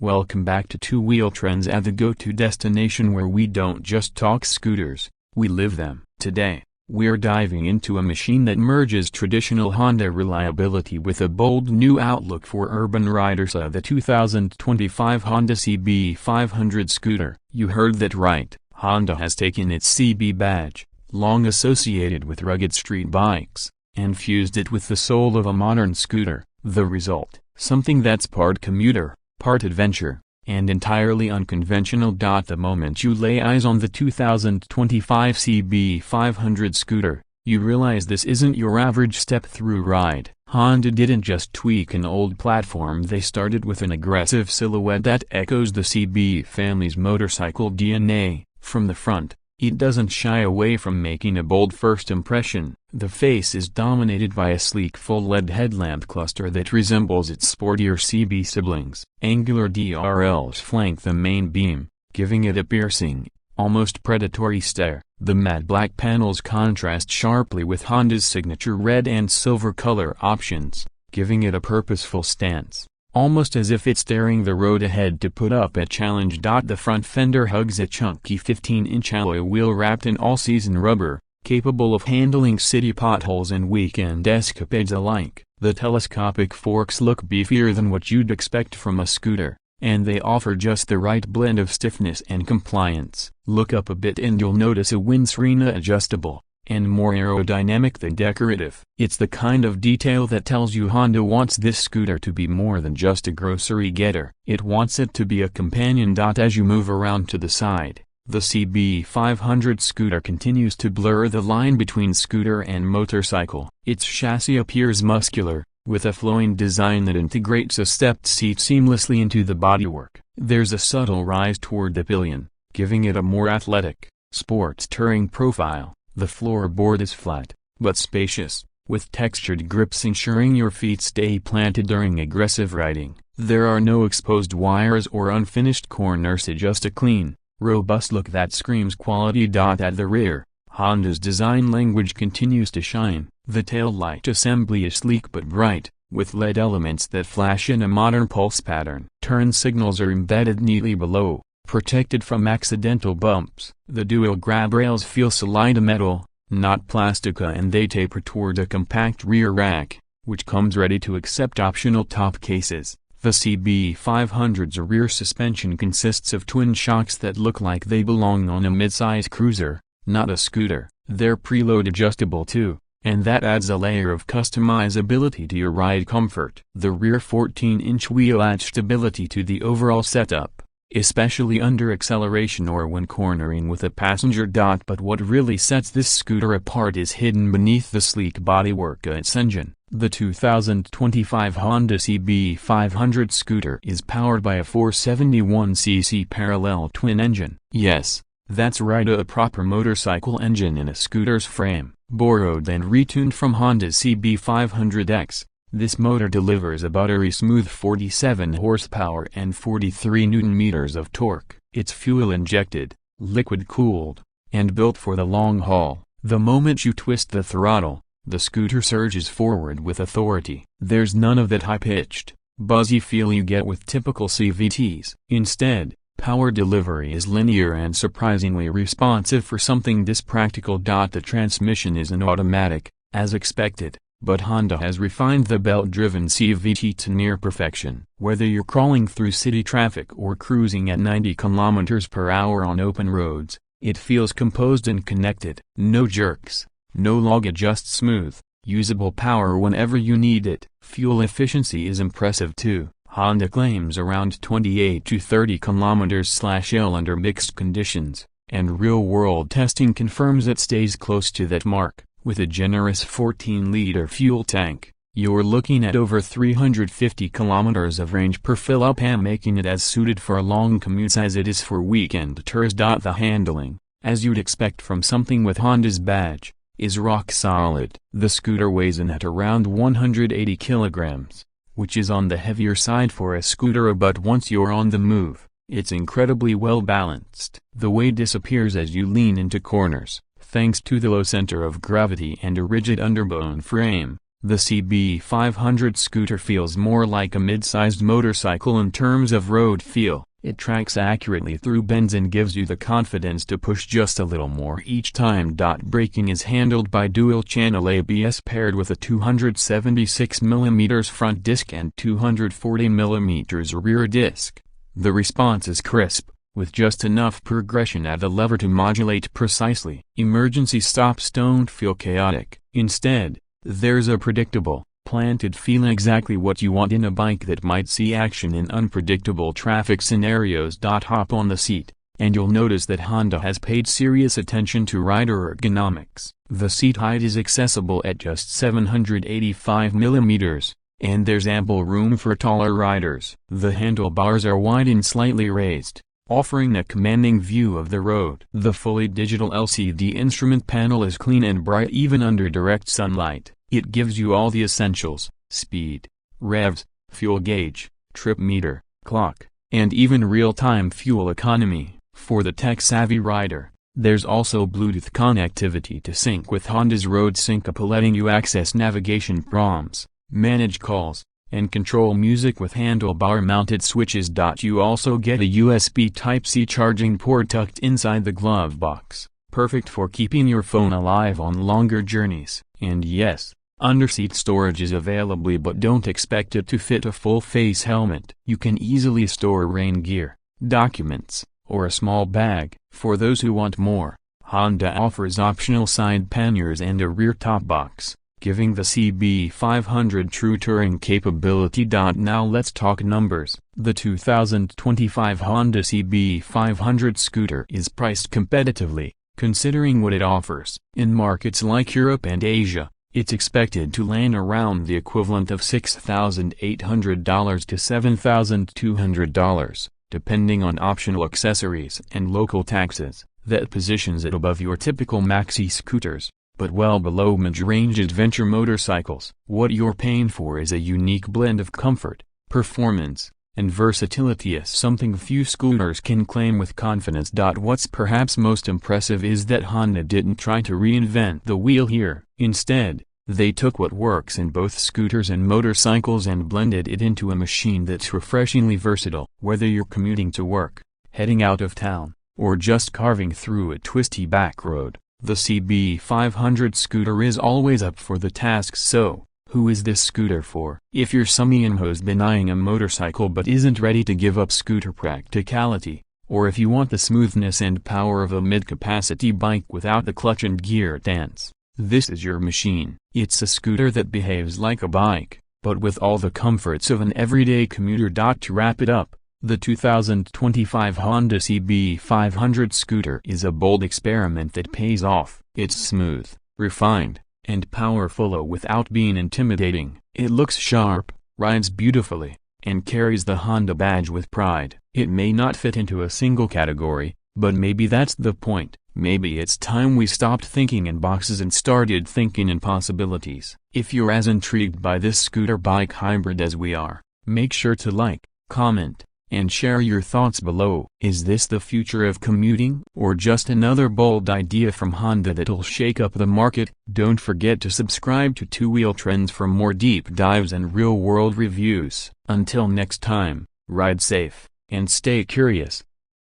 Welcome back to Two Wheel Trends, at the go-to destination where we don't just talk scooters, we live them. Today, we're diving into a machine that merges traditional Honda reliability with a bold new outlook for urban riders, the 2025 Honda CB500 Scooter. You heard that right, Honda has taken its CB badge, long associated with rugged street bikes, and fused it with the soul of a modern scooter. The result, something that's part commuter, part adventure, and entirely unconventional. The moment you lay eyes on the 2025 CB500 Scooter, you realize this isn't your average step-through ride. Honda didn't just tweak an old platform, they started with an aggressive silhouette that echoes the CB family's motorcycle DNA. From the front, it doesn't shy away from making a bold first impression. The face is dominated by a sleek full LED headlamp cluster that resembles its sportier CB siblings. Angular DRLs flank the main beam, giving it a piercing, almost predatory stare. The matte black panels contrast sharply with Honda's signature red and silver color options, giving it a purposeful stance, almost as if it's staring the road ahead to put up a challenge. The front fender hugs a chunky 15-inch alloy wheel wrapped in all-season rubber, capable of handling city potholes and weekend escapades alike. The telescopic forks look beefier than what you'd expect from a scooter, and they offer just the right blend of stiffness and compliance. Look up a bit and you'll notice a windscreen adjustable, and more aerodynamic than decorative. It's the kind of detail that tells you Honda wants this scooter to be more than just a grocery getter. It wants it to be a companion. As you move around to the side, the CB500 Scooter continues to blur the line between scooter and motorcycle. Its chassis appears muscular, with a flowing design that integrates a stepped seat seamlessly into the bodywork. There's a subtle rise toward the pillion, giving it a more athletic, sports touring profile. The floorboard is flat, but spacious, with textured grips ensuring your feet stay planted during aggressive riding. There are no exposed wires or unfinished corners, just a clean, robust look that screams quality. At the rear, Honda's design language continues to shine. The taillight assembly is sleek but bright, with LED elements that flash in a modern pulse pattern. Turn signals are embedded neatly below, protected from accidental bumps. The dual grab rails feel solid metal, not plastica, and they taper toward a compact rear rack, which comes ready to accept optional top cases. The CB500's rear suspension consists of twin shocks that look like they belong on a midsize cruiser, not a scooter. They're preload adjustable too, and that adds a layer of customizability to your ride comfort. The rear 14-inch wheel adds stability to the overall setup, especially under acceleration or when cornering with a passenger. But what really sets this scooter apart is hidden beneath the sleek bodywork. Its engine. The 2025 Honda CB500 Scooter is powered by a 471cc parallel twin engine. Yes, that's right, a proper motorcycle engine in a scooter's frame. Borrowed and retuned from Honda's CB500X, this motor delivers a buttery smooth 47 horsepower and 43 Nm of torque. It's fuel-injected, liquid-cooled, and built for the long haul. The moment you twist the throttle, the scooter surges forward with authority. There's none of that high-pitched, buzzy feel you get with typical CVTs. Instead, power delivery is linear and surprisingly responsive for something this practical. The transmission is an automatic, as expected, but Honda has refined the belt-driven CVT to near perfection. Whether you're crawling through city traffic or cruising at 90 km/h on open roads, it feels composed and connected. No jerks, no log, just smooth, usable power whenever you need it. Fuel efficiency is impressive too. Honda claims around 28 to 30 km/h under mixed conditions, and real-world testing confirms it stays close to that mark. With a generous 14-liter fuel tank, you're looking at over 350 km of range per fill-up, making it as suited for long commutes as it is for weekend tours. The handling, as you'd expect from something with Honda's badge, is rock solid. The scooter weighs in at around 180 kilograms, which is on the heavier side for a scooter, but once you're on the move, it's incredibly well balanced. The weight disappears as you lean into corners, thanks to the low center of gravity and a rigid underbone frame. The CB500 Scooter feels more like a mid-sized motorcycle in terms of road feel. It tracks accurately through bends and gives you the confidence to push just a little more each time. Braking is handled by dual-channel ABS paired with a 276mm front disc and 240mm rear disc. The response is crisp, with just enough progression at the lever to modulate precisely. Emergency stops don't feel chaotic. Instead, there's a predictable, planted feel, exactly what you want in a bike that might see action in unpredictable traffic scenarios. Hop on the seat, and you'll notice that Honda has paid serious attention to rider ergonomics. The seat height is accessible at just 785mm, and there's ample room for taller riders. The handlebars are wide and slightly raised, offering a commanding view of the road. The fully digital LCD instrument panel is clean and bright even under direct sunlight. It gives you all the essentials: speed, revs, fuel gauge, trip meter, clock, and even real-time fuel economy. For the tech-savvy rider, there's also Bluetooth connectivity to sync with Honda's Road Sync app, letting you access navigation prompts, manage calls, and control music with handlebar-mounted switches. You also get a USB Type-C charging port tucked inside the glove box, perfect for keeping your phone alive on longer journeys. And yes, underseat storage is available, but don't expect it to fit a full-face helmet. You can easily store rain gear, documents, or a small bag. For those who want more, Honda offers optional side panniers and a rear top box, giving the CB500 true touring capability. Now let's talk numbers. The 2025 Honda CB500 Scooter is priced competitively, considering what it offers. In markets like Europe and Asia, it's expected to land around the equivalent of $6,800 to $7,200, depending on optional accessories and local taxes. That positions it above your typical maxi scooters, but well below mid-range adventure motorcycles. What you're paying for is a unique blend of comfort, performance, and versatility, is something few scooters can claim with confidence. What's perhaps most impressive is that Honda didn't try to reinvent the wheel here. Instead, they took what works in both scooters and motorcycles and blended it into a machine that's refreshingly versatile. Whether you're commuting to work, heading out of town, or just carving through a twisty back road, the CB500 Scooter is always up for the task. So, who is this scooter for? If you're someone who's been eyeing a motorcycle but isn't ready to give up scooter practicality, or if you want the smoothness and power of a mid-capacity bike without the clutch and gear dance, this is your machine. It's a scooter that behaves like a bike, but with all the comforts of an everyday commuter. To wrap it up, the 2025 Honda CB500 Scooter is a bold experiment that pays off. It's smooth, refined, and powerful without being intimidating. It looks sharp, rides beautifully, and carries the Honda badge with pride. It may not fit into a single category, but maybe that's the point. Maybe it's time we stopped thinking in boxes and started thinking in possibilities. If you're as intrigued by this scooter bike hybrid as we are, make sure to like, comment, and share your thoughts below. Is this the future of commuting, or just another bold idea from Honda that'll shake up the market? Don't forget to subscribe to Two Wheel Trends for more deep dives and real-world reviews. Until next time, ride safe, and stay curious.